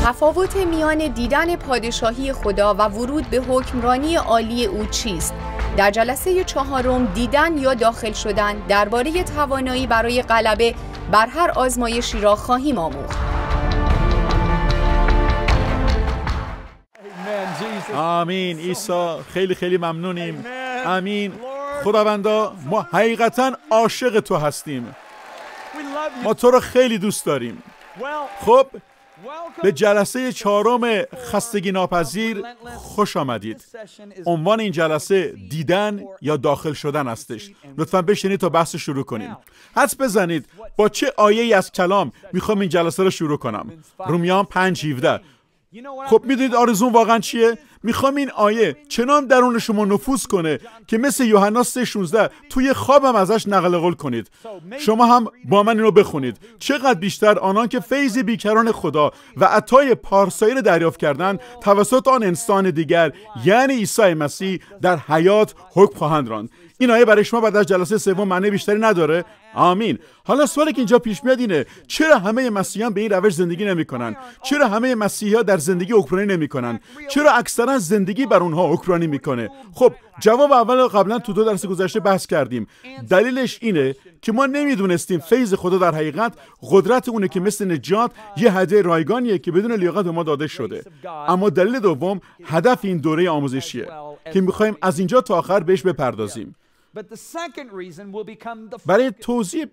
تفاوت میان دیدن پادشاهی خدا و ورود به حکمرانی عالی او چیست؟ در جلسه 4 دیدن یا داخل شدن درباره توانایی برای غلبه بر هر آزمایشی را خواهیم آموخت. آمین. عیسی خیلی خیلی ممنونیم. آمین. خداوندا ما حقیقتاً عاشق تو هستیم. ما تو رو خیلی دوست داریم. خب به جلسه 4 خستگی ناپذیر خوش آمدید. عنوان این جلسه دیدن یا داخل شدن هستش. لطفاً بشینید تا بحث شروع کنیم. حدس بزنید با چه آیه‌ای از کلام میخوام این جلسه رو شروع کنم. رومیان 5:17. خب میدونید آرزوم واقعا چیه؟ میخوام این آیه چنان درون شما نفوذ کنه که مثل یوحنا 3:16 توی خوابم ازش نقل قول کنید. شما هم با من اینو بخونید. چقدر بیشتر آنان که فیض بیکران خدا و عطای پارسایی را دریافت کردند توسط آن انسان دیگر یعنی عیسی مسیح در حیات حکم خواهند راند. این آیه برای شما بعد از جلسه 3 معنی بیشتری نداره؟ آمین. حالا سوالی که اینجا پیش میاد اینه چرا همه مسیحیان به این روش زندگی نمی‌کنن؟ چرا همه مسیحی‌ها در زندگی حکمرانی نمی‌کنن؟ چرا اکثرا زندگی بر اونها حکمرانی میکنه؟ خب جواب اول قبلا تو 2 درس گذشته بحث کردیم. دلیلش اینه که ما نمیدونستیم فیض خدا در حقیقت قدرت اونه که مثل نجات یه هدیه رایگانیه که بدون لیاقت به ما داده شده. اما دلیل دوم هدف این دوره آموزشیه که می‌خوایم از اینجا تا آخر بهش بپردازیم. برای توضیح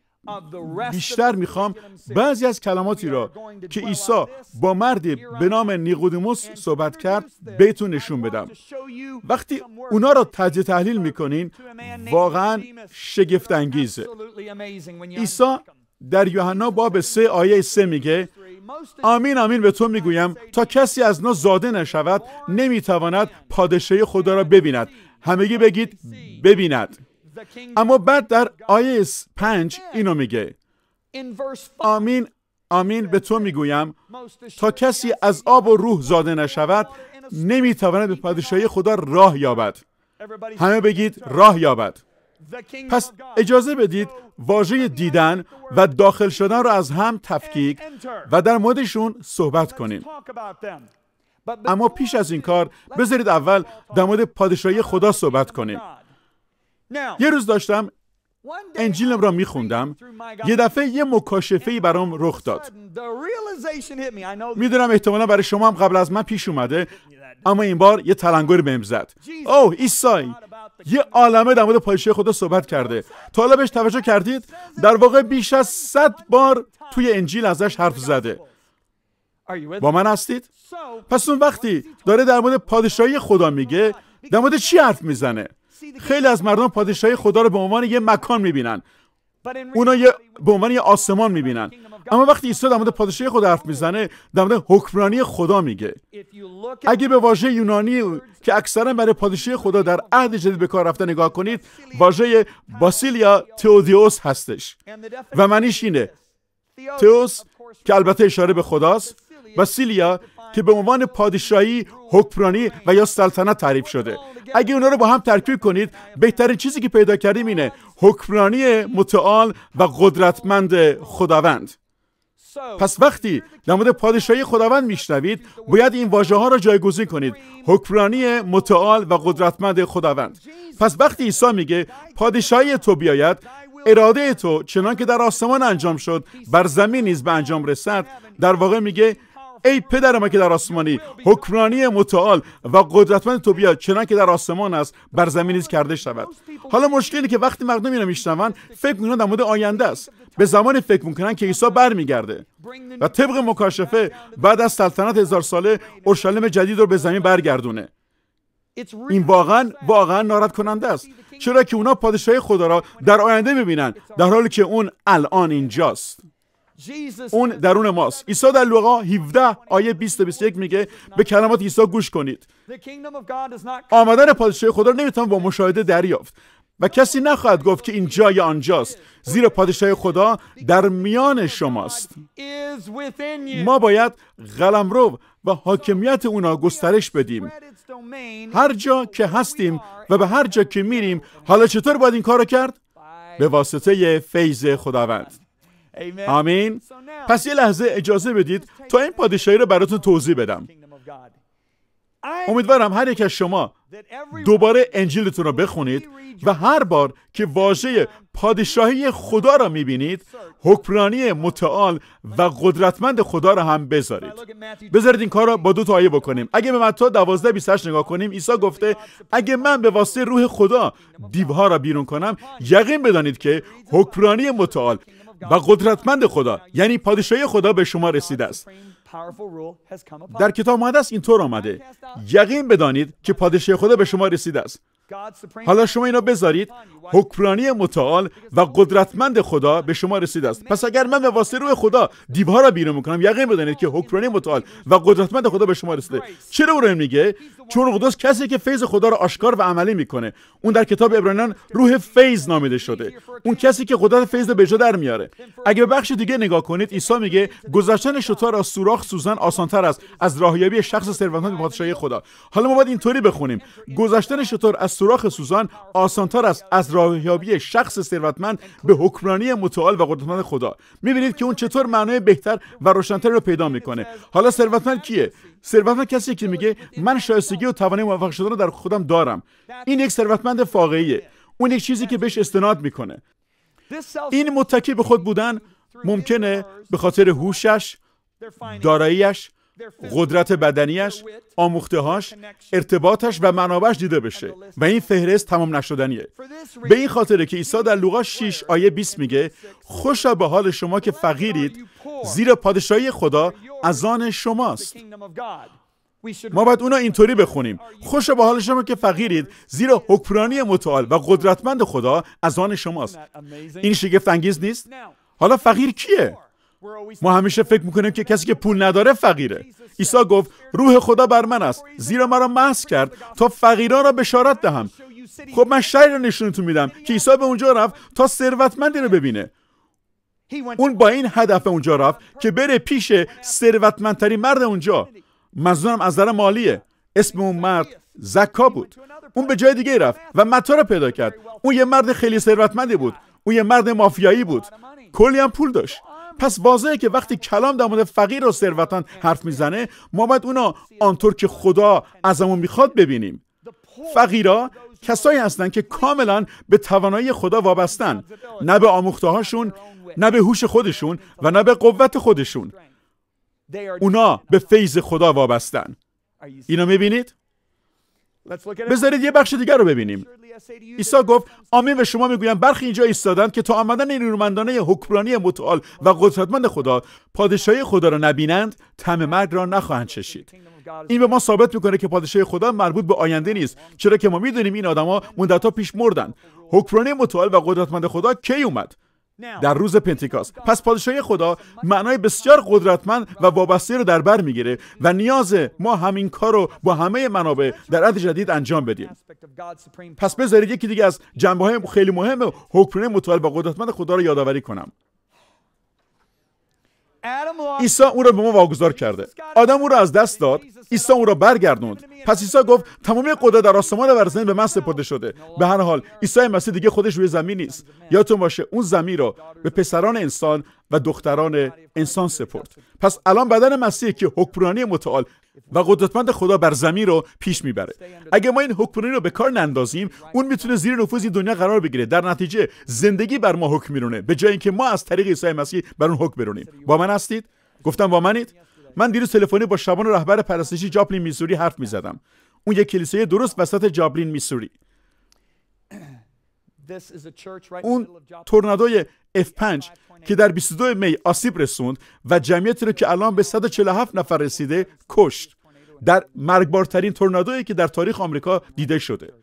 بیشتر میخوام بعضی از کلماتی را که عیسی با مردی به نام نیقودیموس صحبت کرد بهتون نشون بدم. وقتی اونا را تجزیه تحلیل میکنین واقعا شگفت انگیزه. عیسی در یوحنا باب 3 آیه 3 میگه آمین آمین به تو میگویم تا کسی از ما زاده نشود نمیتواند پادشاهی خدا را ببیند. همگی بگید ببیند. اما بعد در آیه 5 اینو میگه آمین آمین به تو میگویم تا کسی از آب و روح زاده نشود نمیتواند به پادشاهی خدا راه یابد. همه بگید راه یابد. پس اجازه بدید واژه دیدن و داخل شدن رو از هم تفکیک و در موردشون صحبت کنیم. اما پیش از این کار بذارید اول در مورد پادشاهی خدا صحبت کنیم. یه روز داشتم انجیلم را میخوندم، یه دفعه یه مکاشفه‌ای برام رخ داد. میدونم احتمالا برای شما هم قبل از من پیش اومده، اما این بار یه تلنگری بهم زد. اوه عیسی یه عالمه در مورد پادشاهی خدا صحبت کرده. تا حالا بهش توجه کردید؟ در واقع بیش از 100 بار توی انجیل ازش حرف زده. با من هستید؟ پس اون وقتی داره در مورد پادشاهی خدا میگه در مورد چی حرف میزنه؟ خیلی از مردم پادشاهی خدا رو به عنوان یه مکان میبینن. اونا به عنوان یه آسمان میبینن. اما وقتی عیسی در مورد پادشاهی خدا حرف میزنه در مورد حکمرانی خدا میگه. اگه به واژه یونانی که اکثرا برای پادشاهی خدا در عهد جدید به کار رفته نگاه کنید، واژه باسیلیا تئودیوس هستش و معنیش اینه تئوس که البته اشاره به خداست، باسیلیا که به عنوان پادشاهی، حکمرانی و یا سلطنت تعریف شده. اگه اونا رو با هم ترکیب کنید بهترین چیزی که پیدا کردیم اینه حکمرانی متعال و قدرتمند خداوند. پس وقتی در مورد پادشاهی خداوند میشنوید باید این واژه ها را جایگزین کنید. حکمرانی متعال و قدرتمند خداوند. پس وقتی عیسی میگه پادشاهی تو بیاید، اراده تو چنان که در آسمان انجام شد بر زمین نیز به انجام رسد، در واقع میگه ای پدر ما که در آسمانی، حکمرانی متعال و قدرتمند تو بیاد چنان که در آسمان است بر زمین نیز کرده شود. حالا مشکلی که وقتی مردم اینو میشنون فکر میکنن در مورد آینده است. به زمانی فکر میکنن که عیسی برمیگرده و طبق مکاشفه بعد از سلطنت 1000 ساله اورشلیم جدید رو به زمین برگردونه. این واقعا ناراحت کننده است، چرا که اونا پادشاهی خدا را در آینده میبینن در حالی که اون الان اینجاست. اون درون ماست. عیسی در لوقا 17 آیه 20-21 میگه به کلمات عیسی گوش کنید. آمدن پادشاهی خدا رو نمیتونم با مشاهده دریافت و کسی نخواهد گفت که اینجا یا آنجاست، زیرا پادشاهی خدا در میان شماست. ما باید قلمرو و حاکمیت اونا گسترش بدیم هر جا که هستیم و به هر جا که میریم. حالا چطور باید این کارو کرد؟ به واسطه فیض خداوند. آمین. پس یه لحظه اجازه بدید تا این پادشاهی رو براتون توضیح بدم. امیدوارم هر یک از شما دوباره انجیلتون رو بخونید و هر بار که واژه پادشاهی خدا را میبینید حکمرانی متعال و قدرتمند خدا را هم بذارید. بذارید این کار را با 2 آیه بکنیم. اگه به متی 12:28 نگاه کنیم، عیسی گفته اگه من به واسطه روح خدا دیوها را بیرون کنم، یقین بدانید که حکمرانی متعال و قدرتمند خدا یعنی پادشاهی خدا به شما رسیده است. در کتاب مقدس اینطور آمده یقین بدانید که پادشاهی خدا به شما رسیده است. حالا شما اینو بذارید حکمرانی متعال و قدرتمند خدا به شما رسیده است. پس اگر من به واسطه روح خدا دیوها را بیرون میکنم، یقین بدانید که حکمرانی متعال و قدرتمند خدا به شما رسیده. چرا اون میگه؟ چون قدوس کسی که فیض خدا را آشکار و عملی میکنه. اون در کتاب عبرانیان روح فیض نامیده شده. اون کسی که قدرت فیض به جا در میاره. اگه به بخش دیگه نگاه کنید، عیسی میگه گذشتن شتر از سوراخ سوزن آسان‌تر است از راهیابی شخص ثروتمند به پادشاهی خدا. حالا ما باید اینطوری بخونیم: گذشتن شتر از سوراخ سوزان آسان‌تر است از راهیابی شخص ثروتمند به حکمرانی متعال و قدرتمند خدا. می‌بینید که اون چطور معنای بهتر و روشن‌تری رو پیدا می‌کنه. حالا ثروتمند کیه؟ ثروتمند کسی که میگه من شایستگی و توانایی موفق شدن رو در خودم دارم. این یک ثروتمند واقعیه. اون یک چیزی که بهش استناد میکنه. این متکی به خود بودن ممکنه به خاطر هوشش، داراییش، قدرت بدنیش، آموخته‌هاش، ارتباطش و منابعش دیده بشه و این فهرست تمام نشدنیه. به این خاطره که عیسی در لوقا 6 آیه 20 میگه خوشا به حال شما که فقیرید، زیرا پادشاهی خدا از آن شماست. ما باید اونا اینطوری بخونیم: خوشا به حال شما که فقیرید، زیرا حکمرانی متعال و قدرتمند خدا از آن شماست. این شگفت انگیز نیست؟ حالا فقیر کیه؟ ما همیشه فکر میکنیم که کسی که پول نداره فقیره. عیسی گفت روح خدا بر من است، زیرا مرا مسح کرد تا فقیران را بشارت دهم. خب من شهری رو نشونتون میدم که عیسی به اونجا رفت تا ثروتمندی رو ببینه. اون با این هدف اونجا رفت که بره پیش ثروتمندترین مرد اونجا. منظورم از نظر مالیه. اسم اون مرد زکا بود. اون به جای دیگه رفت و متی رو پیدا کرد. اون یه مرد خیلی ثروتمندی بود. اون یه مرد مافیایی بود. کلی هم پول داشت. پس واضحه که وقتی کلام در مورد فقیر و ثروتمند حرف میزنه، ما باید اونا آنطور که خدا ازمون میخواد ببینیم. فقیرا کسایی هستن که کاملا به توانایی خدا وابستن، نه به آموخته‌هاشون، نه به هوش خودشون و نه به قوت خودشون. اونا به فیض خدا وابستن. اینو میبینید؟ بذارید یه بخش دیگر رو ببینیم. عیسی گفت آمین به شما میگویم برخی اینجا ایستادند که تا آمدن نیرومندانه حکمرانی متعال و قدرتمند خدا پادشاهی خدا را نبینند، طعم مرگ را نخواهند چشید. این به ما ثابت میکنه که پادشاهی خدا مربوط به آینده نیست، چرا که ما میدونیم این آدما مدت‌ها پیش مردن. حکمرانی متعال و قدرتمند خدا کی اومد؟ در روز پنتیکاست. پس پادشاهی خدا معنای بسیار قدرتمند و وابسته رو در بر میگیره و نیاز ما همین کار رو با همه منابع در عهد جدید انجام بدیم. پس بذارید یکی دیگه از جنبه‌های خیلی مهم حکمرانی متعال و قدرتمند خدا رو یادآوری کنم. عیسی اون رو به ما واگذار کرده. آدم اون رو از دست داد، عیسی اون رو برگردوند. پس عیسی گفت تمامی قدرت در آسمان و بر زمین به من سپرده شده. به هر حال عیسی مسیح دیگه خودش روی زمین نیست. یادتون باشه اون زمین رو به پسران انسان و دختران انسان سپرد. پس الان بدن مسیح که حکمرانی متعال و قدرتمند خدا بر زمین رو پیش میبره. اگه ما این حکمرانی رو به کار نندازیم، اون میتونه زیر نفوذ این دنیا قرار بگیره. در نتیجه زندگی بر ما حکم میرونه، به جای اینکه ما از طریق عیسی مسیح بر اون حکم برونیم. با من هستید؟ گفتم با منید؟ من دیروز تلفنی با شبان رهبر پرستشی جابلین میسوری حرف میزدم. اون یک کلیسای درست وسط جابلین میسوری. اون تورنادوی F5 که در 22 می آسیب رسوند و جمعیتی رو که الان به 147 نفر رسیده کشت. در مرگبارترین تورنادویی که در تاریخ آمریکا دیده شده.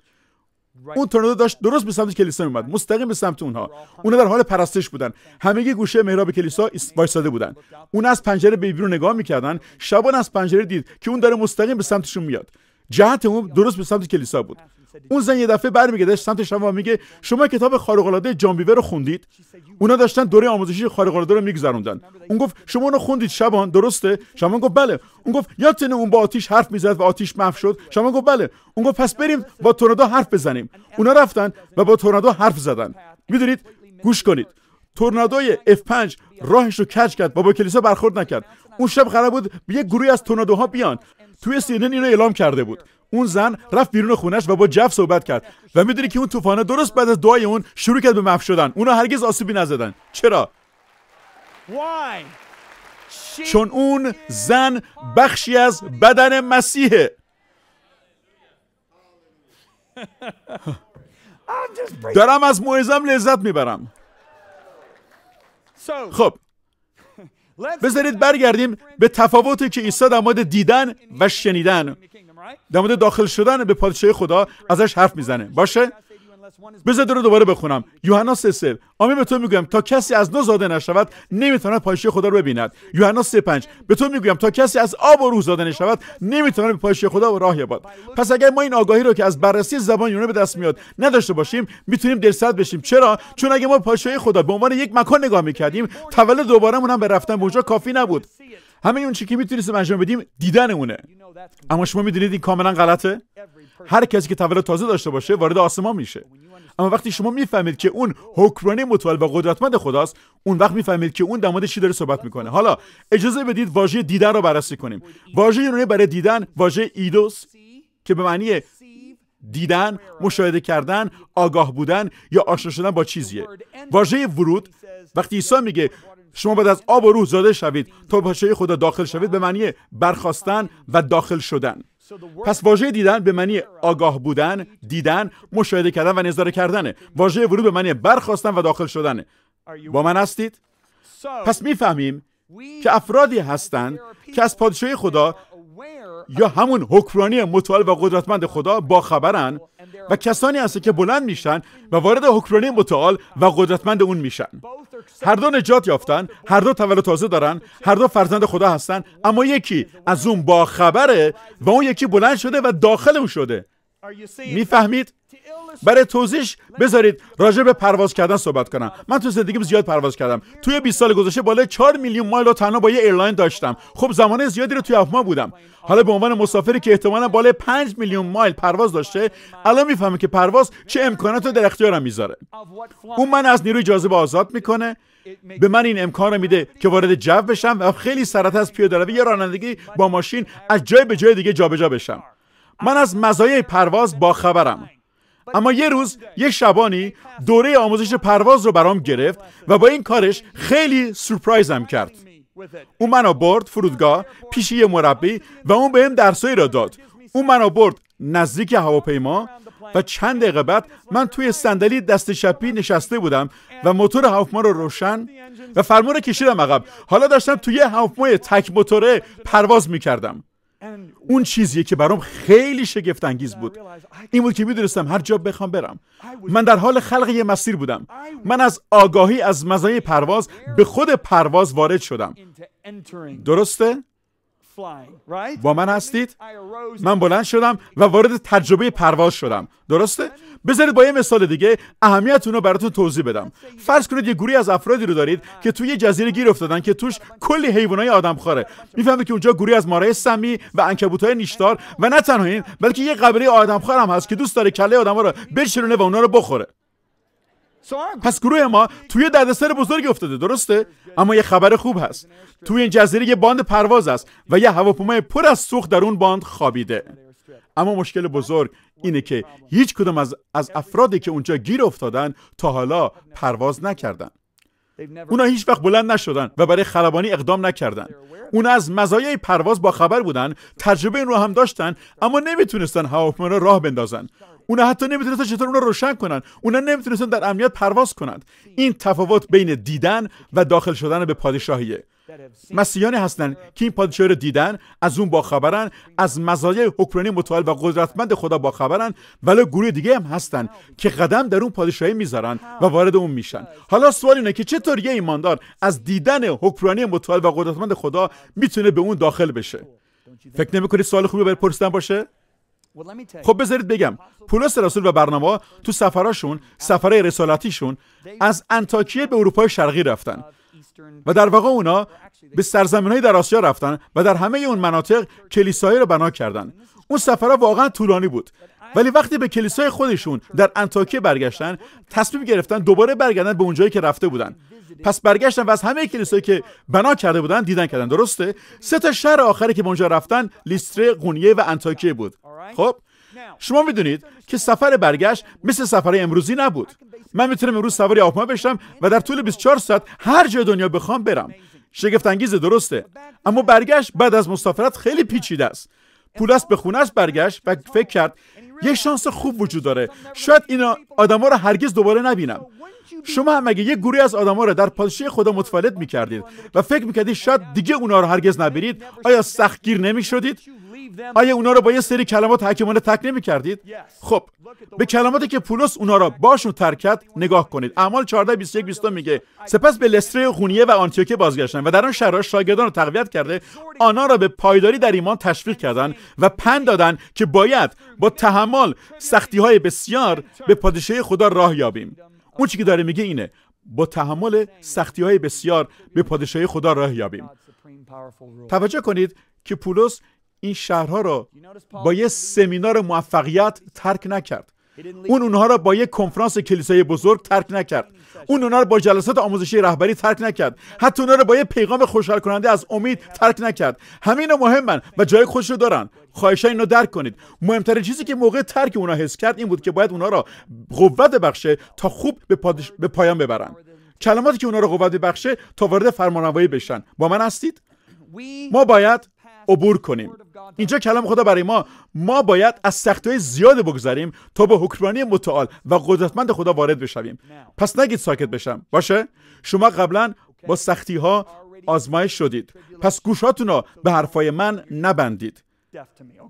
اون تورنادو داشت درست به سمت کلیسا میومد، مستقیم به سمت اونها. اونا در حال پرستش بودن. همگی گوشه محراب کلیسا وایساده بودن. اون از پنجره به بیرون نگاه میکردن. شبان از پنجره دید که اون داره مستقیم به سمتشون میاد. جهت اون درست به سمت کلیسا بود. اون زن یه دفعه برمیگرده سمت شما و میگه شما کتاب خارق العاده جان بیور رو خوندید؟ اونا داشتن دوره آموزشی خارق العاده رو میگذروندن. اون گفت شما اونو خوندید شبان، درسته؟ شبان گفت بله. اون گفت یادتونه اون با آتش حرف میزد و آتش محو شد؟ شبان گفت بله. اون گفت پس بریم با تورنادو حرف بزنیم. اونا رفتن و با تورنادو حرف زدن. میدونید، گوش کنید، تورنادوی F5 راهش رو کج کرد و با کلیسا برخورد نکرد. اون شب قرار بود به یک گروهی از تورنادوها بیان. توی CNN اینو اعلام کرده بود. اون زن رفت بیرون خونش و با جف صحبت کرد و میدونی که اون طوفان درست بعد از دعای اون شروع کرد به محو شدن. اونا هرگز آسیبی نزدن. چرا؟ چون اون زن بخشی از بدن مسیحه. دارم از موعظه‌ام لذت میبرم. خب بذارید برگردیم به تفاوتی که عیسی در مورد دیدن و شنیدن، در مورد داخل شدن به پادشاهی خدا ازش حرف میزنه. باشه؟ بذار رو دوباره بخونم. یوحنا 3:3 آمین به تو میگویم تا کسی از نو زاده نشود نمیتواند پادشاهی خدا رو ببیند. یوحنا 3:5 به تو میگویم تا کسی از آب و روح زاده نشود نمیتواند به پادشاهی خدا راه یابد. پس اگر ما این آگاهی رو که از بررسی زبان یونانی به دست میاد نداشته باشیم میتونیم دلسرد بشیم. چرا؟ چون اگه ما پادشاهی خدا به عنوان یک مکان نگاه میکردیم تولد دوبارهمون هم به رفتن به اونجا کافی نبود. همه اون چیزی که میتونیم انجام بدیم دیدنمونه. اما شما میدونید این کاملا غلطه. هر کسی که تولد تازه داشته باشه وارد آسمان میشه. اما وقتی شما میفهمید که اون حکمرانی متعال و قدرتمند خداست، اون وقت میفهمید که اون در مورد چی داره صحبت میکنه. حالا اجازه بدید واژه دیدن رو بررسی کنیم. واژه یونانی برای دیدن واژه ایدوس که به معنی دیدن، مشاهده کردن، آگاه بودن یا آشنا شدن با چیزیه. واژه ورود وقتی عیسی میگه شما باید از آب و روح زاده شوید تا پادشاهی خدا داخل شوید به معنی برخاستن و داخل شدن. پس واژه دیدن به معنی آگاه بودن، دیدن، مشاهده کردن و نظاره کردنه. واژه ورود به معنی برخاستن و داخل شدنه. با من هستید؟ پس میفهمیم که افرادی هستند که از پادشاهی خدا یا همون حکمرانی متعال و قدرتمند خدا باخبرن و کسانی هستند که بلند میشن و وارد حکمرانی متعال و قدرتمند اون میشن. هر دو نجات یافتن، هر دو تولد تازه دارن، هر دو فرزند خدا هستن، اما یکی از اون باخبره و اون یکی بلند شده و داخل اون شده. میفهمید؟ برای توضیحش بذارید راجع به پرواز کردن صحبت کنم. من تو زندگیم زیاد پرواز کردم. توی 20 سال گذشته بالای 4 میلیون مایل رو تنها با یه ایرلاین داشتم. خب زمان زیادی رو توی هواپیما بودم. حالا به عنوان مسافری که احتمالاً بالای 5 میلیون مایل پرواز داشته، الان میفهمم که پرواز چه امکانات رو در اختیارم میذاره. اون من از نیروی جاذبه آزاد میکنه، به من این امکان رو میده که وارد جو بشم و خیلی سریعتر از پیاده‌روی یا رانندگی با ماشین از جای به جای دیگه جابجا بشم. من از مزایای پرواز باخبرم. اما یه روز یه شبانی دوره آموزش پرواز رو برام گرفت و با این کارش خیلی سورپرایزم کرد. اون منو برد فرودگاه پیش یه مربی و اون بهم درسایی را داد. اون منو برد نزدیک هواپیما و چند دقیقه بعد من توی صندلی دست چپی نشسته بودم و موتور هواپیما رو روشن و فرمون رو کشیدم عقب. حالا داشتم توی هواپیمای تک موتوره پرواز میکردم. اون چیزیه که برام خیلی شگفت انگیز بود این بود که میدونستم هر جا بخوام برم من در حال خلق یه مسیر بودم. من از آگاهی از مزایای پرواز به خود پرواز وارد شدم. درسته؟ با من هستید؟ من بلند شدم و وارد تجربه پرواز شدم. درسته؟ بذارید با یه مثال دیگه اهمیت اون رو براتون توضیح بدم. فرض کنید یه گروهی از افرادی رو دارید که توی یه جزیره گیر افتادن که توش کلی حیوانای آدمخواره. میفهمید که اونجا گروهی از مارای سمی و عنکبوتای نیشدار و نه تنها این بلکه یه قبیله آدمخوار هم هست که دوست داره کله آدم‌ها رو بچرونه و اونا رو بخوره. پس گروه ما توی دردسر بزرگی افتاده. درسته؟ اما یه خبر خوب هست. توی این جزیره یه باند پرواز است و یه هواپیمای پر از سوخت در اون باند خوابیده. اما مشکل بزرگ اینه که هیچ کدوم از افرادی که اونجا گیر افتادن تا حالا پرواز نکردن. اونا هیچ وقت بلند نشدن و برای خلبانی اقدام نکردن. اونا از مزایای پرواز با خبر بودن، تجربه این رو هم داشتن، اما نمیتونستن هواپیما رو راه بندازن. اونا حتی نمیتونستن چطور اون رو روشن کنن. اونا نمیتونستن در امنیت پرواز کنن. این تفاوت بین دیدن و داخل شدن به پادشاهیه. مسیحیانی هستن که این پادشاهی رو دیدن، از اون باخبرن، از مزایای حکمرانی متعال و قدرتمند خدا باخبرن، ولی گروه دیگه هم هستن که قدم در اون پادشاهی میذارن و وارد اون میشن. حالا سوال اینه که چطور یه ایماندار از دیدن حکمرانی متعال و قدرتمند خدا میتونه به اون داخل بشه؟ فکر نمی‌کنید سوال خوبی برای پرسیدن باشه؟ خب بذارید بگم پولس رسول و برنابا تو سفراشون، سفرهای رسالتیشون از انطاکیه به اروپای شرقی رفتن و در واقع اونا به سرزمین‌های در آسیا رفتن و در همه اون مناطق کلیساهایی رو بنا کردن. اون سفرها واقعا طولانی بود، ولی وقتی به کلیسای خودشون در انطاکیه برگشتن تصمیم گرفتن دوباره برگردن به اونجایی که رفته بودن. پس برگشتن و از همه کلیسایی که بنا کرده بودن دیدن کردن. درسته؟ 3 شهر آخری که به اونجا رفتن لیستره، قونیه و انطاکیه بود. خب شما میدونید که سفر برگشت مثل سفرهای امروزی نبود. من میتونم امروز سوار هواپیما بشم و در طول 24 ساعت هر جای دنیا بخوام برم. شگفت انگیزه، درسته؟ اما برگشت بعد از مسافرت خیلی پیچیده است. پولس به خونه‌اش برگشت و فکر کرد یه شانس خوب وجود داره، شاید اینا آدما رو هرگز دوباره نبینم. شما هم اگه یه گروهی از آدما رو در پادشاهی خدا متولد می‌کردید و فکر می‌کردید شاید دیگه اونا رو هرگز نبینید، آیا سختگیر نمی‌شدید؟ آیا اونا رو با یه سری کلمات حکیمانه ترک نمی‌کردید؟ خب به کلماتی که پولس اونا رو باشون ترک کرد نگاه کنید. اعمال 14:21-22 میگه سپس به لستره و قونیه و آنتیوکیه بازگشتن و در آن شهرها شاگردان رو تقویت کرده آنها را به پایداری در ایمان تشویق کردند و پند دادند که باید با تحمل سختی‌های بسیار به پادشاهی خدا راه یابیم. اون چیزی که داره میگه اینه، با تحمل سختی‌های بسیار به پادشاهی خدا راه یابیم. توجه کنید که پولس این شهرها رو با یه سمینار موفقیت ترک نکرد. اونها رو با یک کنفرانس کلیسای بزرگ ترک نکرد. اونها رو با جلسات آموزشی رهبری ترک نکرد. حتی اونها رو با یه پیغام خوشحال کننده از امید ترک نکرد. همه اینا مهمن و جای خودش رو دارن. خواهشاً اینو درک کنید. مهمترین چیزی که موقع ترک اونها حس کرد این بود که باید اونها رو قوت ببخشه تا خوب به پایان ببرن. کلماتی که اونها رو قوت ببخشه تا وارد فرمانروایی بشن. با من هستید؟ ما باید عبور کنیم. اینجا کلام خدا برای ما باید از سختی‌های زیاد بگذریم تا به حکمرانی متعال و قدرتمند خدا وارد بشویم. پس نگید ساکت بشم. باشه؟ شما قبلا با سختی‌ها آزمایش شدید. پس گوشاتون رو به حرفای من نبندید.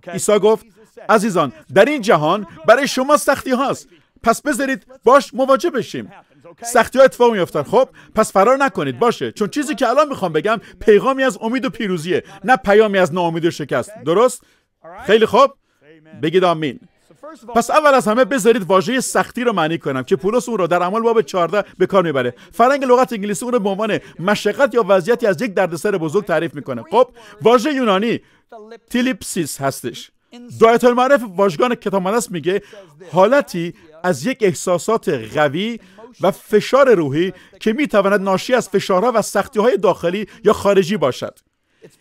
عیسی گفت عزیزان در این جهان برای شما سختی هاست، پس بذارید باش مواجه بشیم. سختی ها اتفاق میافتن. خب پس فرار نکنید. باشه، چون چیزی که الان میخوام بگم پیغامی از امید و پیروزیه، نه پیامی از ناامید و شکست. درست؟ خیلی خوب، بگید آمین. پس اول از همه بذارید واژه سختی رو معنی کنم که پولس اون رو در اعمال باب 14 به کار میبره. فرهنگ لغت انگلیسی اون رو به عنوان مشقت یا وضعیتی از یک دردسر بزرگ تعریف میکنه. خب واژه یونانی تلیپسیس هستش. دایره المعارف واژگان کتاب مقدس میگه حالتی از یک احساسات قوی و فشار روحی که میتواند ناشی از فشارها و سختی‌های داخلی یا خارجی باشد.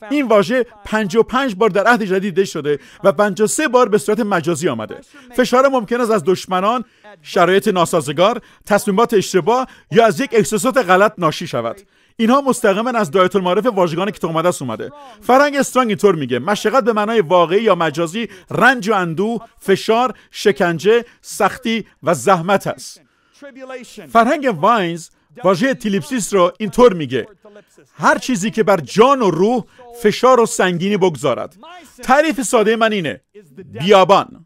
این واژه 55 بار در عهد جدید دیده شده و 53 بار به صورت مجازی آمده. فشار ممکن است از دشمنان، شرایط ناسازگار، تصمیمات اشتباه یا از یک احساسات غلط ناشی شود. اینها مستقیما از دایره المعارف واژگان کتاب مقدس اومده. فرهنگ استرانگ اینطور میگه مشقت به معنای واقعی یا مجازی رنج و اندوه، فشار، شکنجه، سختی و زحمت است. فرهنگ واینز واژه تلیپسیس رو اینطور میگه هر چیزی که بر جان و روح فشار و سنگینی بگذارد. تعریف ساده من اینه بیابان.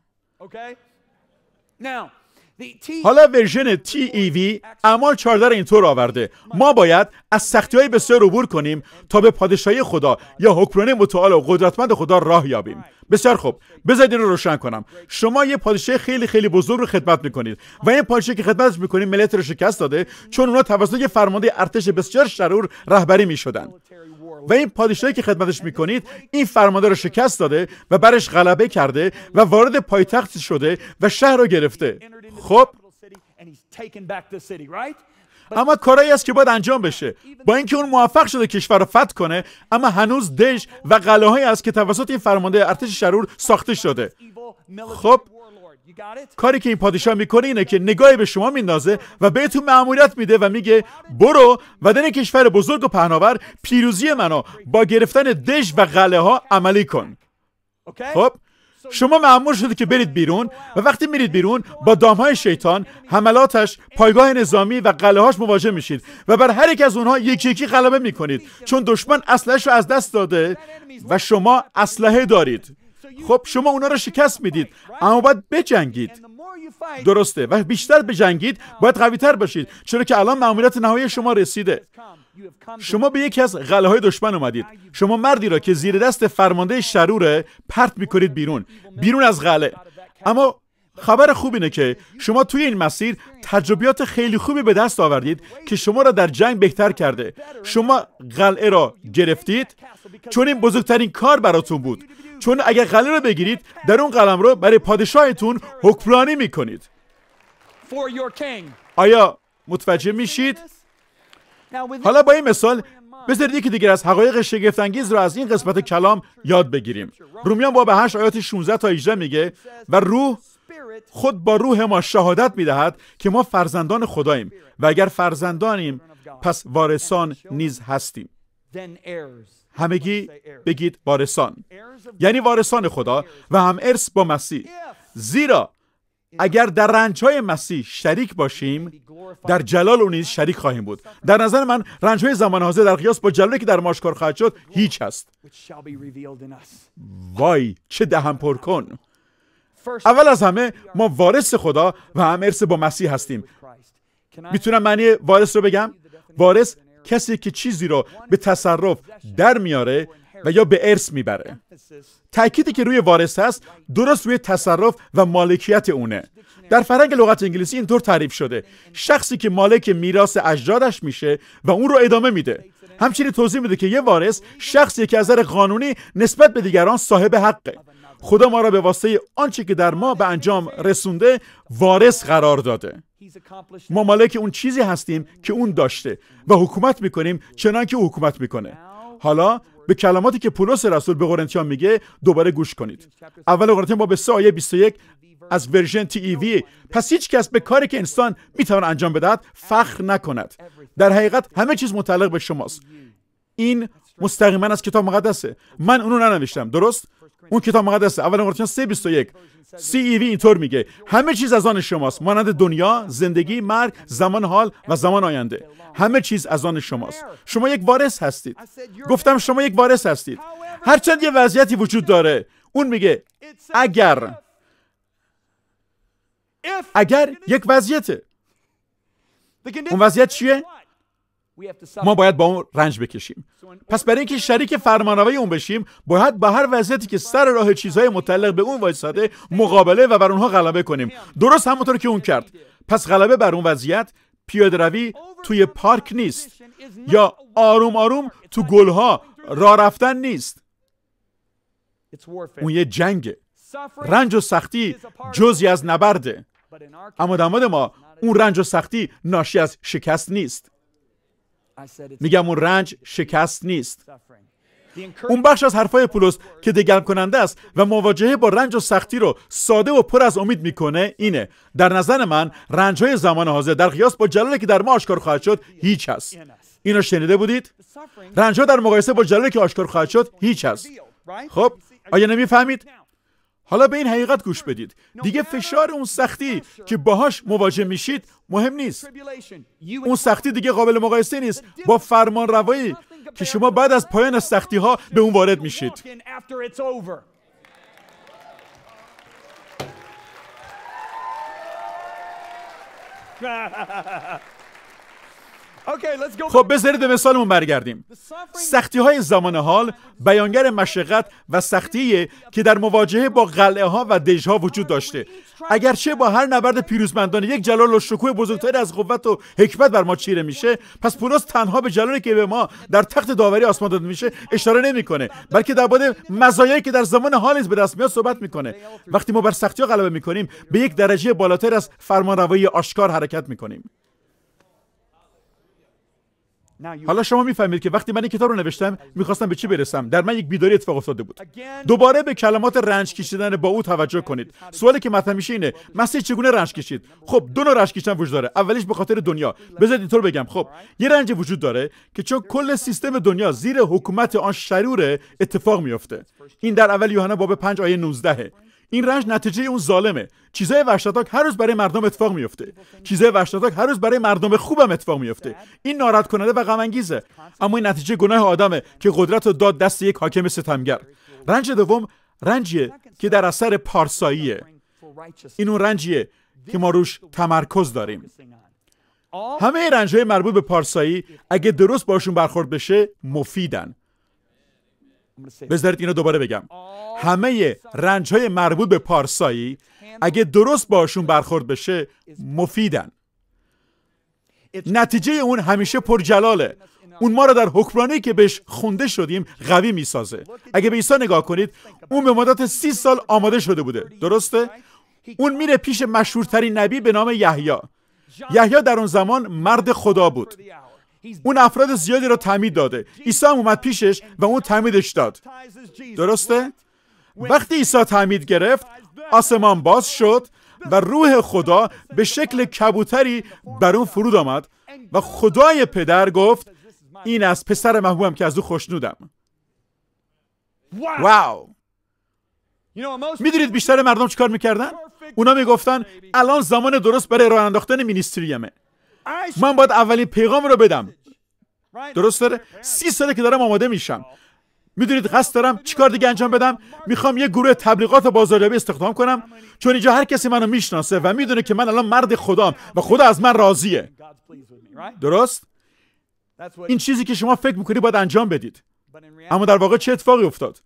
حالا ورژن TEV اعمال 14 رو اینطور آورده ما باید از سختی‌های بسیار عبور کنیم تا به پادشاهی خدا یا حکمرانی متعال و قدرتمند خدا راه یابیم. بسیار خوب، بذارید رو روشن کنم. شما یه پادشاه خیلی خیلی بزرگ رو خدمت میکنید و این پادشاهی که خدمتش میکنید ملت رو شکست داده چون اونا توسط یه فرمانده ارتش بسیار شرور رهبری میشدن. و این پادشاهی که خدمتش میکنید این فرمانده رو شکست داده و برش غلبه کرده و وارد پایتخت شده و شهر رو گرفته. خب اما کارایی است که باید انجام بشه. با اینکه اون موفق شده کشور رو فتح کنه اما هنوز دژ و قلعه‌هایی است که توسط این فرمانده ارتش شرور ساخته شده. خب کاری که این پادشاه میکنه اینه که نگاهی به شما میندازه و بهتون مأموریت میده و میگه برو و در این کشور بزرگ و پهناور پیروزی منو با گرفتن دژ و قلعه ها عملی کن. خب شما مأمور شده که برید بیرون و وقتی میرید بیرون با دامهای شیطان، حملاتش، پایگاه نظامی و قلعه‌هاش مواجه میشید و بر هر یک از اونها یکی یکی غلبه میکنید چون دشمن اسلحه‌اش رو از دست داده و شما اسلحه دارید. خب شما اونا رو شکست میدید اما باید بجنگید. درسته و بیشتر بجنگید باید قوی‌تر باشید چرا که الان مأموریت نهایی شما رسیده. شما به یکی از قلعه‌های دشمن اومدید. شما مردی را که زیر دست فرمانده شروره پرت میکنید بیرون از قلعه. اما خبر خوب اینه که شما توی این مسیر تجربیات خیلی خوبی به دست آوردید که شما را در جنگ بهتر کرده. شما قلعه را گرفتید چون این بزرگترین کار براتون بود. چون اگر قلعه را بگیرید در اون قلمرو برای پادشاهتون حکمرانی میکنید. آیا متوجه میشید؟ حالا با این مثال بذارید یکی دیگر از حقایق شگفت‌انگیز را از این قسمت کلام یاد بگیریم. رومیان باب 8 آیات 16 تا 18 میگه و روح خود با روح ما شهادت میدهد که ما فرزندان خداییم و اگر فرزندانیم پس وارثان نیز هستیم. همگی بگید وارثان، یعنی وارثان خدا و هم ارث با مسیح. زیرا اگر در رنج‌های مسیح شریک باشیم در جلال او نیز شریک خواهیم بود. در نظر من رنج‌های زمان حاضر در قیاس با جلالی که در ما آشکار خواهد شد هیچ است. وای چه دهن پر کن. اول از همه ما وارث خدا و هم ارث با مسیح هستیم. میتونم معنی وارث رو بگم؟ وارث کسی که چیزی رو به تصرف در میاره و یا به ارث میبره. تأکیدی که روی وارث هست درست روی تصرف و مالکیت اونه. در فرهنگ لغت انگلیسی اینطور تعریف شده: شخصی که مالک میراث اجدادش میشه و اون رو ادامه میده. همچنین توضیح میده که یه وارث شخصی که از نظر قانونی نسبت به دیگران صاحب حقه. خدا ما را به واسطه آنچه که در ما به انجام رسونده وارث قرار داده. ما مالک اون چیزی هستیم که اون داشته و حکومت میکنیم چنان که او حکومت میکنه. حالا به کلماتی که پولس رسول به قرنتیان میگه دوباره گوش کنید. اول قرنتیان باب 3 آیه 21 از ورژن TEV: پس هیچ کس به کاری که انسان میتواند انجام بدهد فخر نکند. در حقیقت همه چیز متعلق به شماست. این مستقیما از کتاب مقدسه. من اونو ننوشتم، درست؟ اون کتاب مقدسه. اول قرنتیان 3:21 CEV اینطور میگه: همه چیز از آن شماست، مانند دنیا، زندگی، مرگ، زمان حال و زمان آینده. همه چیز از آن شماست. شما یک وارث هستید. گفتم شما یک وارث هستید. هرچند یه وضعیتی وجود داره. اون میگه اگر یک وضعیته. اون وضعیت چیه؟ ما باید با اون رنج بکشیم. پس برای اینکه شریک فرمانروایی اون بشیم باید با هر وضعیتی که سر راه چیزهای متعلق به اون وایساده مقابله و بر اونها غلبه کنیم، درست همونطور که اون کرد. پس غلبه بر اون وضعیت پیاده روی توی پارک نیست یا آروم آروم تو گلها راه رفتن نیست. اون یه جنگه. رنج و سختی جزئی از نبرده. اما در مورد ما اون رنج و سختی ناشی از شکست نیست. میگم اون رنج شکست نیست. اون بخش از حرفای پولس که دگرم کننده است و مواجهه با رنج و سختی رو ساده و پر از امید میکنه اینه: در نظر من رنج‌های زمان حاضر در قیاس با جلالی که در ما آشکار خواهد شد هیچ است. اینو شنیده بودید؟ رنج‌ها در مقایسه با جلالی که آشکار خواهد شد هیچ است. خب آیا نمیفهمید؟ حالا به این حقیقت گوش بدید: دیگه فشار اون سختی که باهاش مواجه میشید مهم نیست. اون سختی دیگه قابل مقایسه نیست با فرمان روایی که شما بعد از پایان سختی ها به اون وارد میشید. خب بذارید به مثالمون برگردیم. سختی های زمان حال بیانگر مشقت و سختیه که در مواجهه با قلعه ها و دژها وجود داشته. اگرچه با هر نبرد پیروزمندانه یک جلال و شکوه بزرگتری از قوت و حکمت بر ما چیره میشه، پس پولس تنها به جلالی که به ما در تخت داوری آسمان داده میشه اشاره نمیکنه، بلکه درباره مزایایی که در زمان حال نیز به دست میاد صحبت میکنه. وقتی ما بر سختی‌ها غلبه میکنیم به یک درجه بالاتر از فرمانروایی آشکار حرکت میکنیم. حالا شما میفهمید که وقتی من این کتاب رو نوشتم میخواستم به چی برسم. در من یک بیداری اتفاق افتاده بود. دوباره به کلمات رنج کشیدن با او توجه کنید. سوالی که مطرح میشه اینه: مسیح چگونه رنج کشید؟ خب دو نوع رنج کشیدن وجود داره. اولیش به خاطر دنیا. بذارید اینطور بگم، خب یه رنج وجود داره که چون کل سیستم دنیا زیر حکومت آن شرور اتفاق میفته. این در اول یوحنا باب 5 آیه 19. این رنج نتیجه اون ظالمه. چیزای وحشتناک هر روز برای مردم اتفاق میفته. چیزای وحشتناک هر روز برای مردم خوبم اتفاق میفته. این ناراحت کننده و غم انگیزه، اما این نتیجه گناه آدمه که قدرت رو داد دست یک حاکم ستمگر. رنج دوم رنجیه که در اثر پارساییه. این اون رنجیه که ما روش تمرکز داریم. همه رنج‌های مربوط به پارسایی اگه درست باشون برخورد بشه مفیدن. بذارید اینو دوباره بگم: همه رنج‌های مربوط به پارسایی اگه درست باشون برخورد بشه مفیدن. نتیجه اون همیشه پرجلاله. اون ما رو در حکمرانی که بهش خونده شدیم قوی میسازه. اگه به عیسی نگاه کنید، اون به مدت 30 سال آماده شده بوده، درسته؟ اون میره پیش مشهورترین نبی به نام یحیی. یحیی در اون زمان مرد خدا بود. اون افراد زیادی رو تعمید داده. عیسی هم اومد پیشش و اون تعمیدش داد. درسته؟ وقتی عیسی تعمید گرفت، آسمان باز شد و روح خدا به شکل کبوتری بر اون فرود آمد و خدای پدر گفت این از پسر محبوبم که از او خوشنودم. واو! میدونید بیشتر مردم چیکار میکردن؟ اونا میگفتن الان زمان درست برای راه انداختن مینیستریمه. من باید اولین پیغام رو بدم. درست داره؟ 30 ساله که دارم آماده میشم. میدونید قصد دارم چیکار دیگه انجام بدم؟ میخوام یه گروه تبلیغات بازاریابی استخدام کنم، چون اینجا هر کسی منو میشناسه و میدونه که من الان مرد خدام و خدا از من راضیه. درست؟ این چیزی که شما فکر میکنید باید انجام بدید. اما در واقع چه اتفاقی افتاد؟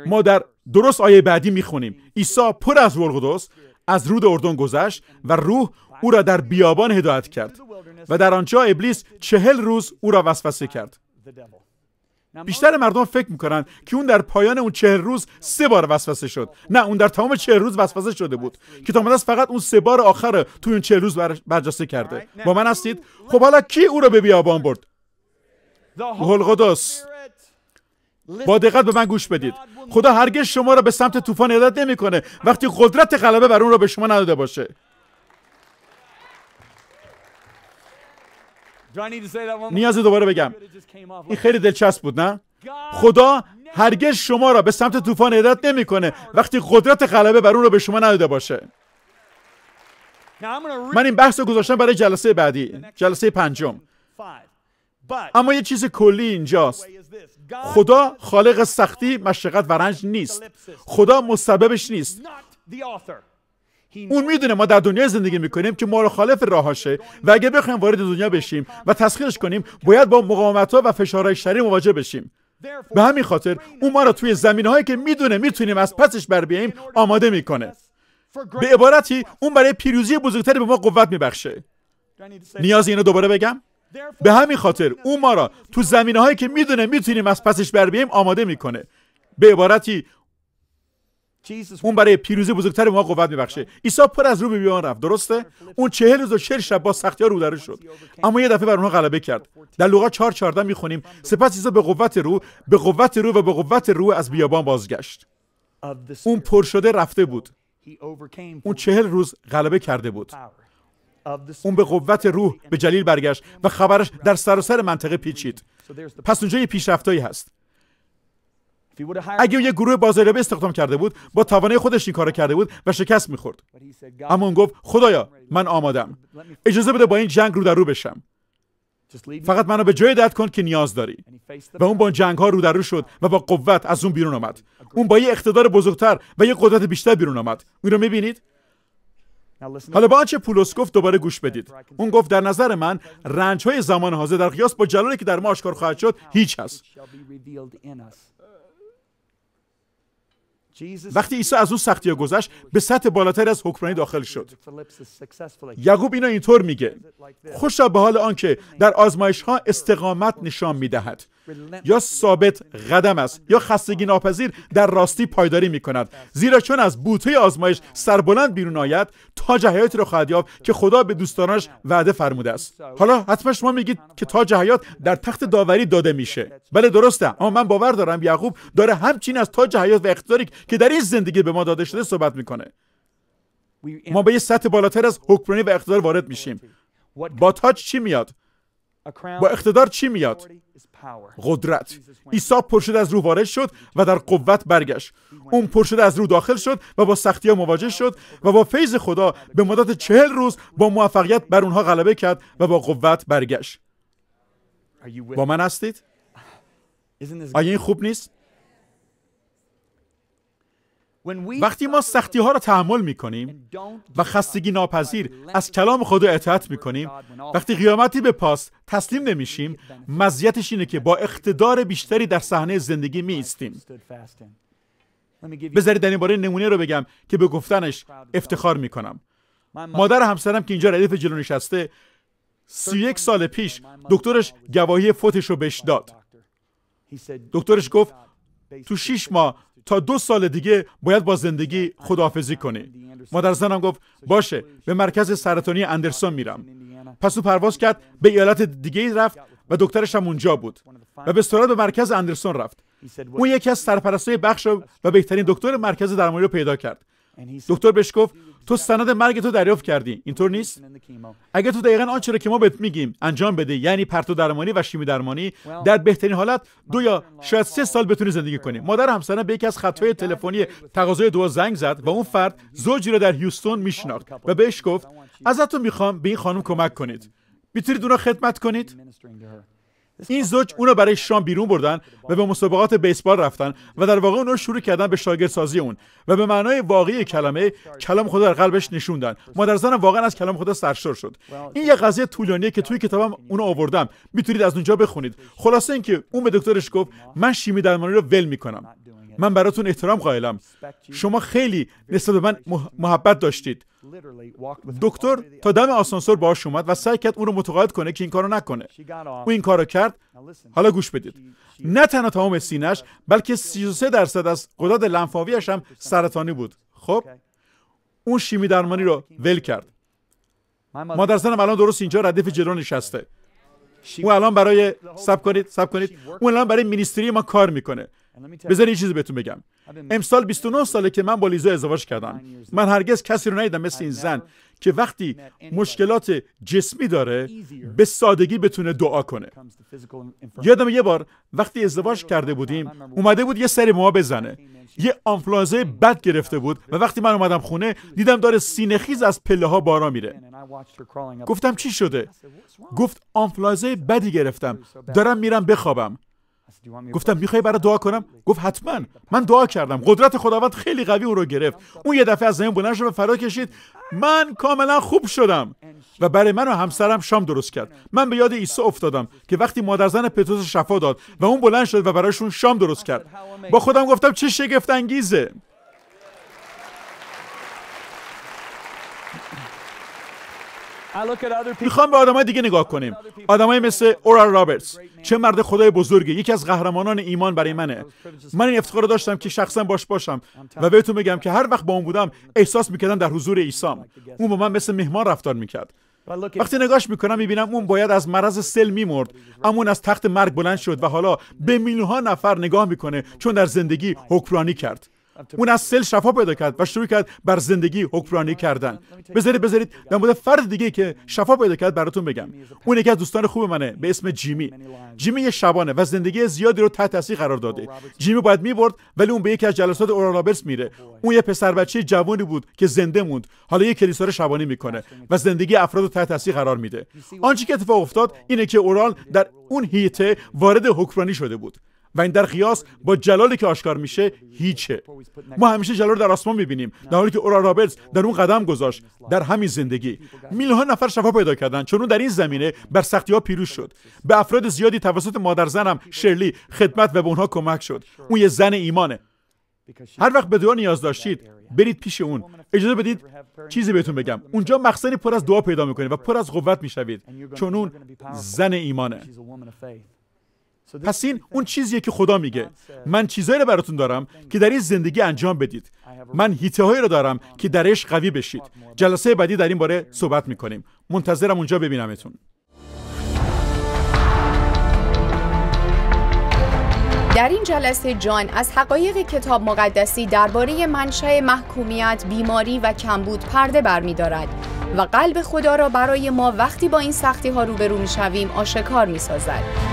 ما در درست آیه بعدی میخونیم عیسی پر از روح القدس از رود اردن گذشت و روح او را در بیابان هدایت کرد و در آنجا ابلیس 40 روز او را وسوسه کرد. بیشتر مردم فکر میکنن که اون در پایان اون 40 روز 3 بار وسوسه شد. نه، اون در تمام 40 روز وسوسه شده بود. کتاب مقدس فقط اون 3 بار آخر توی اون 40 روز برجسته کرده. با من هستید؟ خب حالا کی او را به بیابان برد؟ روح القدس. با دقت به من گوش بدید. خدا هرگز شما را به سمت طوفان هدایت نمیکنه وقتی قدرت غلبه بر اون را به شما نداده باشه. نیازی دوباره بگم؟ این خیلی دلچسب بود، نه؟ خدا هرگز شما را به سمت طوفان هدایت نمیکنه وقتی قدرت غلبه بر اون را به شما نداده باشه. من این بحث رو گذاشتم برای جلسه بعدی، جلسه 5. اما یه چیز کلی اینجاست. خدا خالق سختی، مشقت و رنج نیست. خدا مسببش نیست. اون میدونه ما در دنیای زندگی میکنیم که مخالف راهاشه و اگه بخوایم وارد دنیا بشیم و تسخیرش کنیم باید با مقاومت‌ها و فشارهای شرعی مواجه بشیم. به همین خاطر اون ما رو توی زمینه‌هایی که میدونه میتونیم از پسش بر بیاییم آماده میکنه. به عبارتی اون برای پیروزی بزرگتری به ما قوت میبخشه. نیاز اینو دوباره بگم؟ به همین خاطر اون ما را تو زمینه‌هایی که میدونه میتونیم از پسش بر بیاییم آماده میکنه. به عبارتی اون برای پیروزی بزرگتر ما قوت میبخشه. عیسی پر از رو به بیابان رفت، درسته؟ اون 40 روز و 40 شب با سختی‌ها رو در شد، اما یه دفعه بر اونها غلبه کرد. در لوقا 4:14 میخونیم سپس عیسی به قوت رو و به قوت رو از بیابان بازگشت. اون پر شده رفته بود. اون 40 روز غلبه کرده بود. اون به قوت روح به جلیل برگشت و خبرش در سراسر منطقه پیچید. پس اونجا یه پیشرفتایی هست. اگه یه گروه بازاریابی استخدام کرده بود، با توانایی خودش این کارو کرده بود و شکست می‌خورد. اما اون گفت خدایا من آمادم. اجازه بده با این جنگ رو در رو بشم. فقط منو به جای هدایت کن که نیاز داری. و اون با جنگ‌ها رو در رو شد و با قوت از اون بیرون آمد. اون با یه اقتدار بزرگتر و یه قدرت بیشتر بیرون آمد. اون رو می‌بینید؟ حالا با آنچه پولس گفت دوباره گوش بدید. اون گفت در نظر من رنج‌های زمان حاضر در قیاس با جلالی که در ما آشکار خواهد شد هیچ هست. وقتی عیسی از اون سختی‌ها گذشت به سطح بالاتری از حکمرانی داخل شد. یعقوب اینو اینطور میگه: خوشا به حال آنکه در آزمایش‌ها استقامت نشان می‌دهد، یا ثابت قدم است یا خستگی ناپذیر در راستی پایداری می‌کند، زیرا چون از بوته آزمایش سربلند بیرون آید تاج حیاتی را خواهد یافت که خدا به دوستانش وعده فرموده است. حالا حتما شما میگید که تاج حیات در تخت داوری داده میشه. بله درسته، اما من باور دارم یعقوب داره همچین از تاج حیات و اقتداری که در این زندگی به ما داده شده صحبت میکنه. ما به یه سطح بالاتر از حکمرانی و اقتدار وارد میشیم. با تاج چی میاد؟ با اقتدار چی میاد؟ قدرت. عیسی پرشده از روح وارد شد و در قوت برگشت. اون پرشده از روح داخل شد و با سختی‌ها مواجه شد و با فیض خدا به مدت 40 روز با موفقیت بر اونها غلبه کرد و با قوت برگشت. با من هستید؟ آیا این خوب نیست؟ وقتی ما سختی ها را تحمل می کنیم و خستگی ناپذیر از کلام خدا اطاعت می کنیم، وقتی قیامتی به پاس تسلیم نمیشیم، مزیتش اینه که با اقتدار بیشتری در صحنه زندگی می ایستیم. بذارید در این باره نمونه رو بگم که به گفتنش افتخار می کنم. مادر همسرم که اینجا ردیف جلو نشسته 31 سال پیش دکترش گواهی فوتش رو بهش داد. دکترش گفت تو 6 ماه تا 2 سال دیگه باید با زندگی خداحافظی کنی. مادر زنم گفت باشه، به مرکز سرطانی اندرسون میرم. پس او پرواز کرد به ایالت دیگه رفت و دکترش هم اونجا بود و به سرعت به مرکز اندرسون رفت. اون یکی از سرپرستای بخش و بهترین دکتر مرکز درمانی رو پیدا کرد. دکتر بهش گفت تو سند مرگ تو دریافت کردی، اینطور نیست؟ اگه تو دقیقاً آنچه رو که ما بهت میگیم انجام بده، یعنی پرتو درمانی و شیمی درمانی، در بهترین حالت 2 یا شاید 3 سال بتونی زندگی کنی. مادر همسرم به یکی از خطهای تلفنی تقاضای دعا زنگ زد و اون فرد زوجی رو در هیوستون میشناخت و بهش گفت ازتون میخوام به این خانم کمک کنید. میتونید اونو خدمت کنید؟ این زوج اونو برای شام بیرون بردن و به مسابقات بیسبال رفتن و در واقع اونو شروع کردن به شاگردسازی اون و به معنای واقعی کلمه کلام خدا در قلبش نشوندن. مادر زنم واقعا از کلام خدا سرشار شد. این یه قضیه طولانیه که توی کتابم اونو آوردم، میتونید از اونجا بخونید. خلاصه اینکه اون به دکترش گفت من شیمی درمانی رو ول میکنم. من براتون احترام قائلم. شما خیلی نسبت به من محبت داشتید. دکتر تا دم آسانسور باهاش اومد و سعی کرد اون رو متقاعد کنه که این کارو نکنه. او این کارو کرد. حالا گوش بدید. نه تنها تمام سینه‌اش بلکه 33% از غدد لنفاویش هم سرطانی بود. خب اون شیمی درمانی رو ول کرد. مادر زنم الان درست اینجا ردیف جلو نشسته. اون الان برای سب کنید. اون الان برای مینیستری ما کار میکنه. بذارید یه چیزی بهتون بگم. امسال 29 ساله که من با لیزا ازدواج کردم. من هرگز کسی رو ندیدم مثل این زن که وقتی مشکلات جسمی داره به سادگی بتونه دعا کنه. یادم یه بار وقتی ازدواج کرده بودیم اومده بود یه سری ما بزنه. یه آنفلوانزای بد گرفته بود و وقتی من اومدم خونه دیدم داره سینه خیز از پله ها بالا میره. گفتم چی شده؟ گفت آنفلوانزای بدی گرفتم. دارم میرم بخوابم. گفتم میخوای برای دعا کنم؟ گفت حتما. من دعا کردم. قدرت خداوند خیلی قوی اون رو گرفت. اون یه دفعه از زمین بلند شد و فرا کشید. من کاملا خوب شدم و برای من و همسرم شام درست کرد. من به یاد عیسی افتادم که وقتی مادر زن پتروس شفا داد و اون بلند شد و برایشون شام درست کرد. با خودم گفتم چه شگفت انگیزه. میخوام به آدمای دیگه نگاه کنیم. آدمایی مثل اورال رابرتس. چه مرد خدای بزرگی، یکی از قهرمانان ایمان برای منه. من این افتخار رو داشتم که شخصا باش باشم و بهتون بگم که هر وقت با اون بودم احساس میکردم در حضور عیسام. اون با من مثل مهمان رفتار میکرد. وقتی نگاش میکنم میبینم اون باید از مرض سل میمرد، اما اون از تخت مرگ بلند شد و حالا به میلیون‌ها نفر نگاه میکنه چون در زندگی حکمرانی کرد. اون از سل شفا پیدا کرد و شروع کرد بر زندگی حکمرانی کردن. بذارید در مورد فرد دیگه که شفا پیدا کرد براتون بگم. اون یکی از دوستان خوب منه به اسم جیمی. جیمی یه شبانه و زندگی زیادی رو تحت تاثیر قرار داده. جیمی باید میبرد ولی اون به یکی از جلسات اورال رابرتس میره. اون یه پسر بچه جوانی بود که زنده موند. حالا یه کلیسا رو شبانی میکنه و زندگی افراد رو تحت تاثیر قرار میده. آنچه که اتفاق افتاد اینه که اورال در اون هیته وارد حکمرانی شده بود. و این در قیاس با جلالی که آشکار میشه هیچه. ما همیشه جلال رو در آسمان میبینیم، در حالی که اورال رابرتس در اون قدم گذاشت. در همین زندگی میلیون‌ها نفر شفا پیدا کردن چون اون در این زمینه بر سختی‌ها پیروز شد. به افراد زیادی توسط مادر زنم شرلی خدمت و به اونها کمک شد. اون یه زن ایمانه. هر وقت به دعا نیاز داشتید برید پیش اون. اجازه بدید چیزی بهتون بگم. اونجا مخزنی پر از دعا پیدا میکنید و پر از قوت میشوید چون اون زن ایمانه. پس این اون چیزیه که خدا میگه من چیزایی رو براتون دارم که در این زندگی انجام بدید. من هیته هایی رو دارم که درش قوی بشید. جلسه بعدی در این باره صحبت میکنیم. منتظرم اونجا ببینمتون. در این جلسه جان از حقایق کتاب مقدسی درباره منشأ محکومیت، بیماری و کمبود پرده برمی‌دارد و قلب خدا را برای ما وقتی با این سختی‌ها روبرو می‌شویم آشکار می‌سازد.